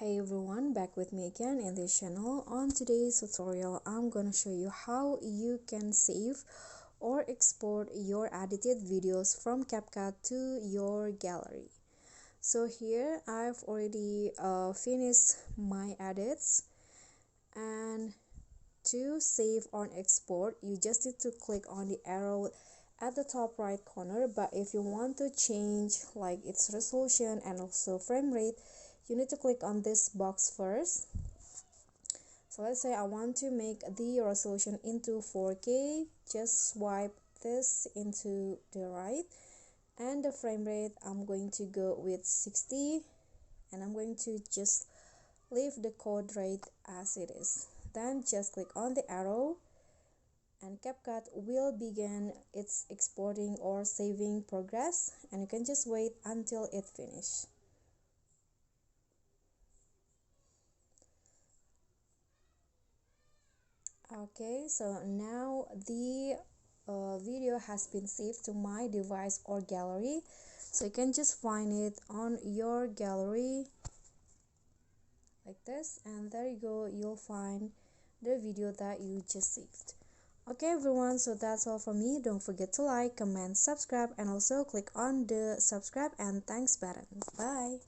Hey everyone, back with me again in this channel. On today's tutorial, I'm gonna show you how you can save or export your edited videos from CapCut to your gallery. So here I've already finished my edits, and to save or export you just need to click on the arrow at the top right corner. But if you want to change like its resolution and also frame rate, you need to click on this box first. So let's say I want to make the resolution into 4K. Just swipe this into the right, and the frame rate I'm going to go with 60, and I'm going to just leave the code rate as it is. Then just click on the arrow and CapCut will begin its exporting or saving progress, and you can just wait until it finishes. Okay, so now the video has been saved to my device or gallery, so you can just find it on your gallery like this, and there you go, you'll find the video that you just saved. Okay everyone, so that's all from me. Don't forget to like, comment, subscribe, and also click on the subscribe and thanks button. Bye.